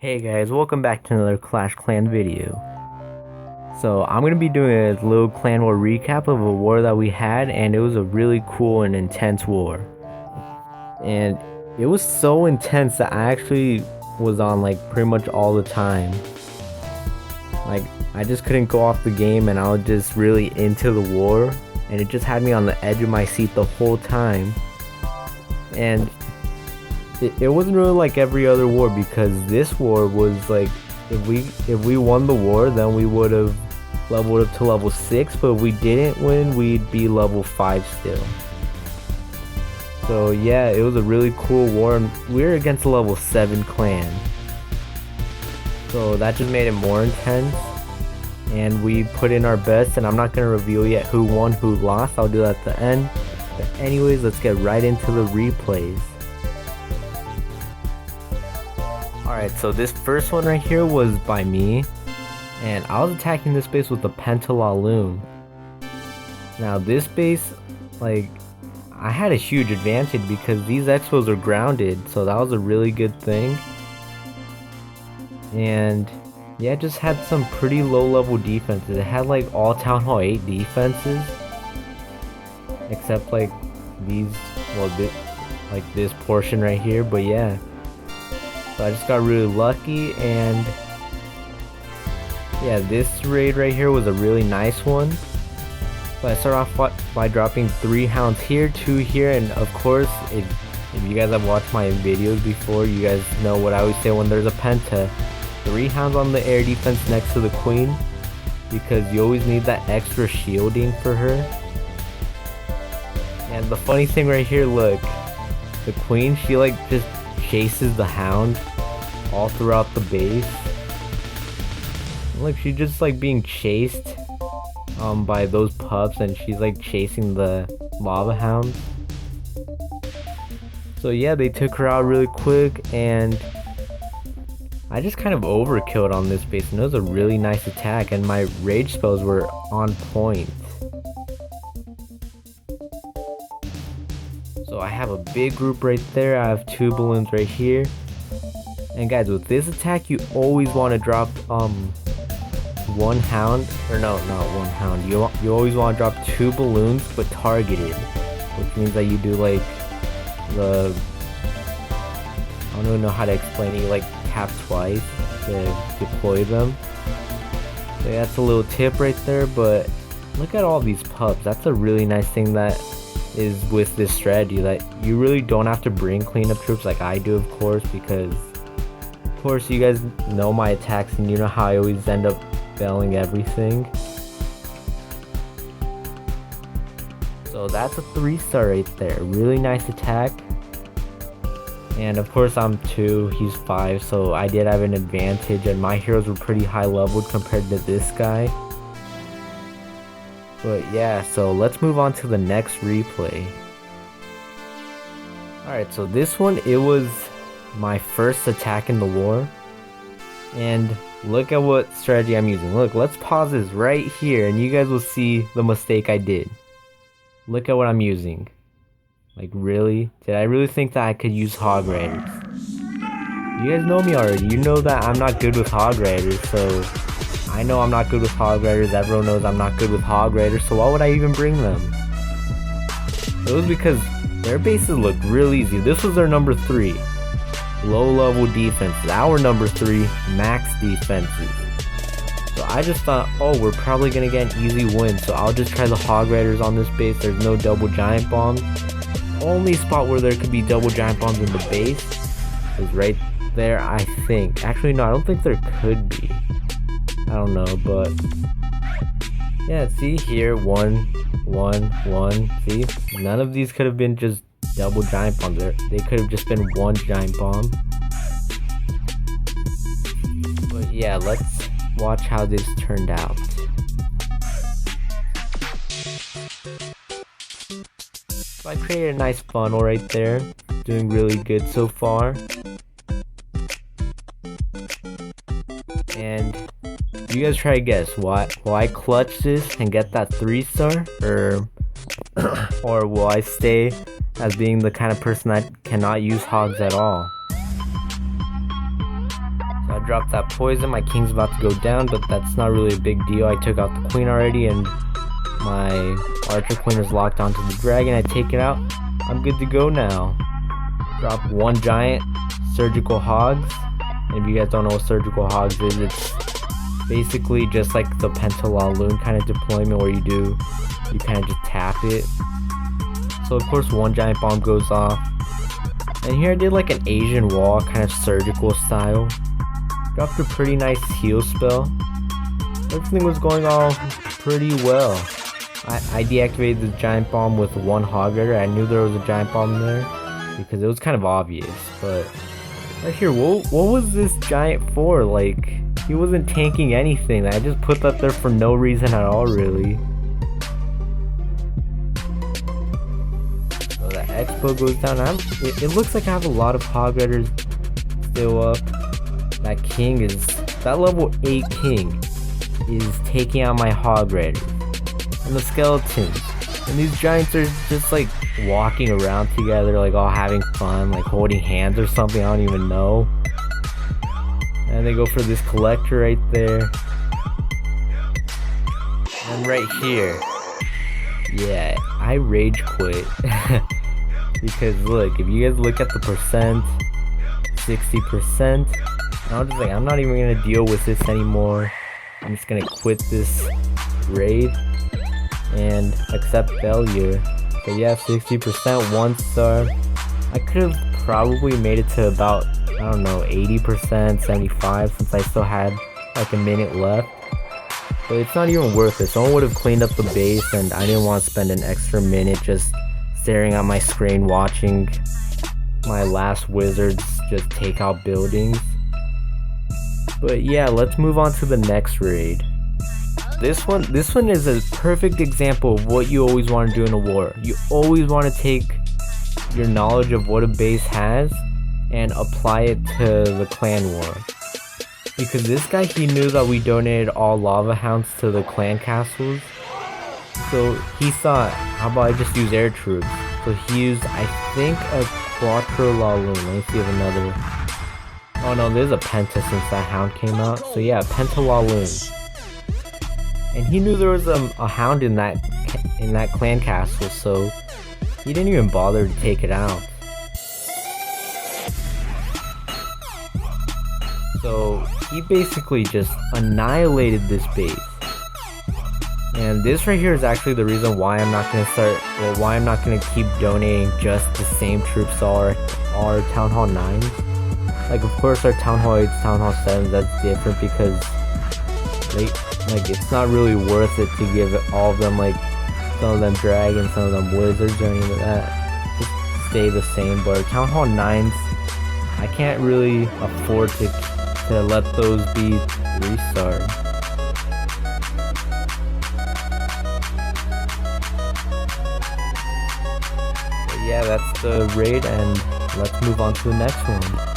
Hey guys, welcome back to another Clash Clan video. So I'm going to be doing a little clan war recap of a war that we had, and it was a really cool and intense war. And it was so intense that I actually was on like pretty much all the time. Like I just couldn't go off the game and I was just really into the war, and it just had me on the edge of my seat the whole time. And it wasn't really like every other war, because this war was like, if we won the war, then we would have leveled up to level 6, but if we didn't win, we'd be level 5 still. So yeah, it was a really cool war, and we were against a level 7 clan, so that just made it more intense, and we put in our best. And I'm not going to reveal yet who won, who lost. I'll do that at the end. But anyways, let's get right into the replays. Alright, so this first one right here was by me, and I was attacking this base with the Pentalaloon. Now this base, like, I had a huge advantage because these expos are grounded, so that was a really good thing. And yeah, it just had some pretty low level defenses. It had like all Town Hall 8 defenses, except like these, well, like this portion right here. But yeah, so I just got really lucky, and yeah, this raid right here was a really nice one. So I start off by dropping 3 hounds here, 2 here, and of course, if you guys have watched my videos before, you guys know what I always say when there's a penta: 3 hounds on the air defense next to the queen, because you always need that extra shielding for her. And the funny thing right here, look, the queen, she like just chases the hound all throughout the base. Look, she's just like being chased by those pups, and she's like chasing the lava hounds. So yeah, they took her out really quick, and I just kind of overkilled on this base, and it was a really nice attack, and my rage spells were on point. So I have a big group right there. I have 2 balloons right here. And guys, with this attack, you always want to drop 1 hound, or no, not 1 hound. You always want to drop 2 balloons, but targeted, which means that you do like the, I don't even know how to explain it. You like tap twice to deploy them. So yeah, that's a little tip right there. But look at all these pups. That's a really nice thing that is with this strategy, that you really don't have to bring cleanup troops like I do, of course, because of course you guys know my attacks, and you know how I always end up failing everything. So that's a 3-star right there. Really nice attack. And of course I'm 2, he's 5, so I did have an advantage, and my heroes were pretty high leveled compared to this guy. But yeah, so let's move on to the next replay. Alright, so this one, it was my first attack in the war. And look at what strategy I'm using. Look, let's pause this right here, and you guys will see the mistake I did. Look at what I'm using. Like, really? Did I really think that I could use Hog Riders? You guys know me already. You know that I'm not good with Hog Riders, so I know I'm not good with Hog Riders. Everyone knows I'm not good with Hog Riders, so why would I even bring them? It was because their bases looked real easy. This was their number 3. Low level defenses. Our number 3, max defenses. So I just thought, oh, we're probably going to get an easy win, so I'll just try the Hog Riders on this base. There's no double giant bombs. Only spot where there could be double giant bombs in the base is right there, I think. Actually, no, I don't think there could be. I don't know, but yeah, see here, 1, 1, 1. See, none of these could have been just double giant bombs. They could have just been 1 giant bomb. But yeah, let's watch how this turned out. So I created a nice funnel right there, doing really good so far. And you guys try to guess why I clutch this and get that 3-star, or will I stay as being the kind of person that cannot use hogs at all? So I dropped that poison. My king's about to go down, but that's not really a big deal. I took out the queen already, and my archer queen is locked onto the dragon. I take it out. I'm good to go now. Drop one giant surgical hogs. And if you guys don't know what surgical hogs is, it's basically just like the Pentalaloon kind of deployment where you kind of just tap it. So of course one giant bomb goes off. And here I did like an Asian wall kind of surgical style. Dropped a pretty nice heal spell. Everything was going all pretty well. I deactivated the giant bomb with one hog rider. I knew there was a giant bomb there because it was kind of obvious. But right here, what was this giant for? Like, he wasn't tanking anything. I just put that there for no reason at all, really. So the expo goes down. It looks like I have a lot of hog riders still up. That level 8 king is taking out my hog riders. And the skeletons. And these giants are just like walking around together, like all having fun, like holding hands or something, I don't even know. And they go for this collector right there. And right here. Yeah, I rage quit. Because look, if you guys look at the percent, 60%, I'm just like, I'm not even gonna deal with this anymore. I'm just gonna quit this raid and accept failure. So yeah, 60%, 1 star. I could have probably made it to about, I don't know, 80%, 75%, since I still had like a minute left. But it's not even worth it. Someone would have cleaned up the base, and I didn't want to spend an extra minute just staring at my screen watching my last wizards just take out buildings. But yeah, let's move on to the next raid. This one is a perfect example of what you always want to do in a war. You always want to take your knowledge of what a base has and apply it to the clan war. Because this guy, he knew that we donated all lava hounds to the clan castles. So he thought, how about I just use air troops? So he used, I think, a Quattro Laloon. Let me see if another... Oh no, there's a Penta since that hound came out. So yeah, Pentalaloon. And he knew there was a hound in that clan castle, so he didn't even bother to take it out. So he basically just annihilated this base. And this right here is actually the reason why I'm not gonna keep donating just the same troops to our Town Hall 9s. Like, of course our Town Hall 8s, Town Hall 7s, that's different because it's not really worth it to give all of them, like, some of them dragons, some of them wizards, or any of that. Just stay the same. But our Town Hall 9s, I can't really afford to let those be 3-star. But yeah, that's the raid, and let's move on to the next one.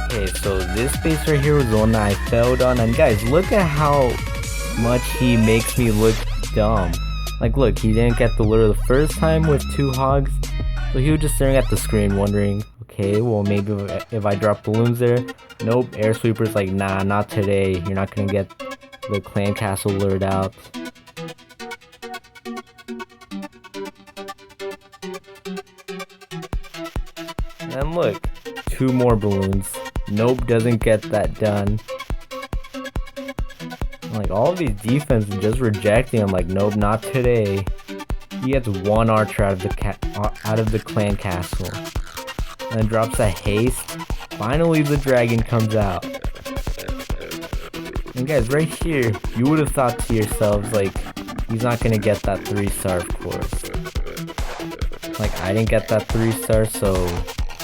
Okay, so this base right here was the one that I failed on, and guys, look at how much he makes me look dumb. Like, look, he didn't get the lure the first time with 2 hogs, so he was just staring at the screen wondering, okay, well maybe if I drop balloons there. Nope, air sweeper's like, nah, not today, you're not gonna get the clan castle lured out. And look, 2 more balloons. Nope, doesn't get that done. Like, all of these defenses just rejecting him, like, nope, not today. He gets 1 archer out of the clan castle. And then drops a haste. Finally the dragon comes out. And guys, right here, you would have thought to yourselves, like, he's not gonna get that 3-star, of course. Like, I didn't get that 3-star, so...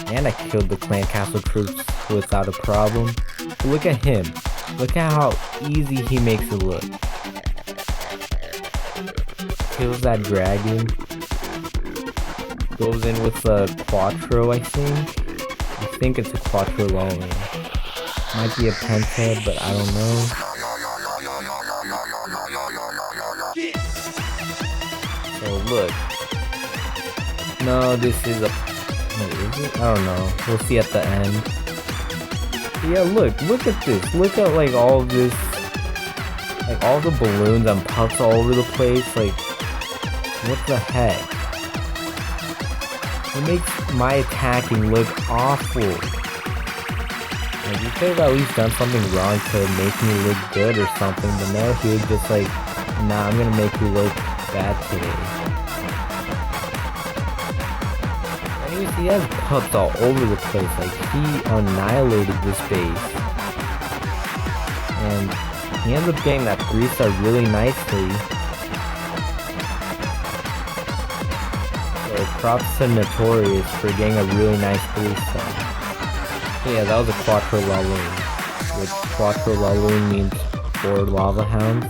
And I killed the clan castle troops without a problem. But look at him. Look at how easy he makes it look. Kills that dragon. Goes in with a Quattro, I think. I think it's a Quattro Laloon. Might be a Penta, but I don't know. So look. No, this is a... Wait, is it? I don't know. We'll see at the end. Yeah, look at this. Look at like all of this, like all the balloons and puffs all over the place. Like, what the heck? It makes my attacking look awful. Like, you could have at least done something wrong to make me look good or something, but no, he was just like, nah, I'm gonna make you look bad today. Anyways, he has pups all over the place. Like, he annihilated this base. And he ends up getting that 3-star really nicely. So props to Notorious for getting a really nice 3-star. So yeah, that was a Quattro Laloon, which Quattro Laloon means 4 lava hounds.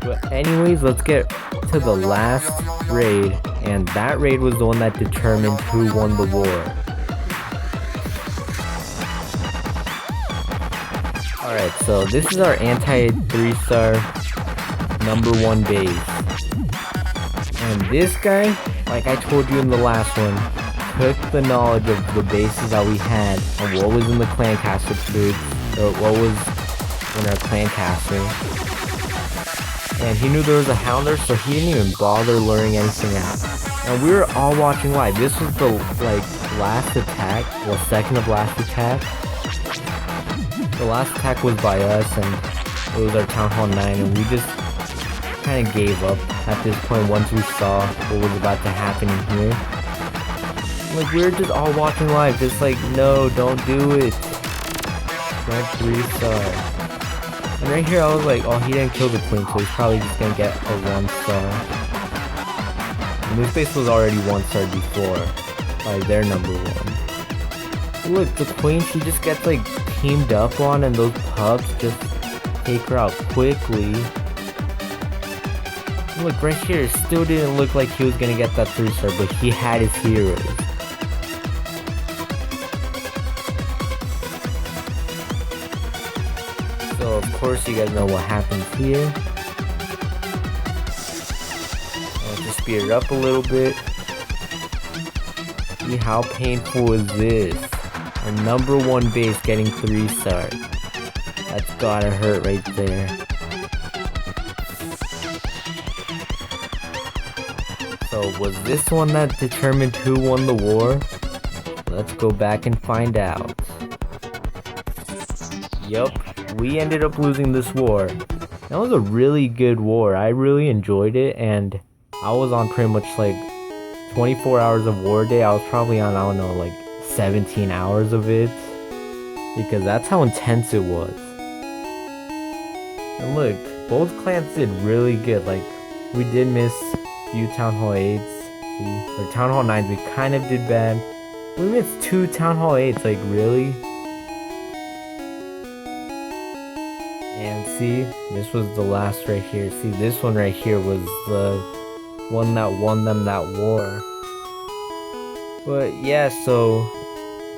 But anyways, let's get to the last raid, and that raid was the one that determined who won the war. Alright, so this is our anti-3-star #1 base. And this guy, like I told you in the last one, took the knowledge of the bases that we had and what was in the clan caster boots, or what was in our clan caster. And he knew there was a Hounder, so he didn't even bother luring anything out. And we were all watching live. This was the last attack, well, second of last attack. The last attack was by us, and it was our Town Hall 9, and we just kind of gave up at this point once we saw what was about to happen in here. Like, we were just all watching live, just like, no, don't do it. Don't 3-star. And right here, I was like, oh, he didn't kill the queen, so he's probably just gonna get a 1-star. And this base was already 1-star before, like their #1. Look, the queen, she just gets like teamed up on, and those pups just take her out quickly. Look, right here, it still didn't look like he was gonna get that 3-star, but he had his heroes. So of course you guys know what happens here. I'll just speed it up a little bit. See how painful is this? Our #1 base getting 3-star. That's gotta hurt right there. So was this one that determined who won the war? Let's go back and find out. Yup, we ended up losing this war. That was a really good war. I really enjoyed it, and I was on pretty much like 24 hours of war day. I was probably on, I don't know, like 17 hours of it, because that's how intense it was. And look, both clans did really good. Like, we did miss a few Town Hall 8s, or Town Hall 9s, we kind of did bad. We missed 2 Town Hall 8s, like really? And see, this was the last right here. See, this one right here was the one that won them that war. But yeah, so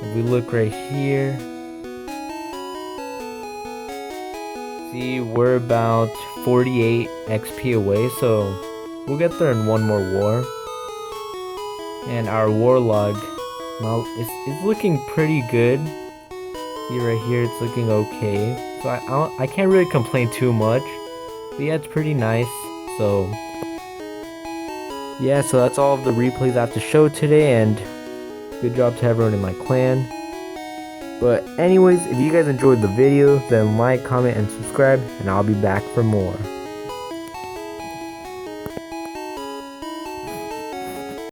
if we look right here, see, we're about 48 XP away, so we'll get there in one more war. And our war log, well, it's looking pretty good. See right here, it's looking okay. So I can't really complain too much. But yeah, it's pretty nice. So yeah, so that's all of the replays I have to show today, and good job to everyone in my clan. But anyways, if you guys enjoyed the video, then like, comment, and subscribe, and I'll be back for more.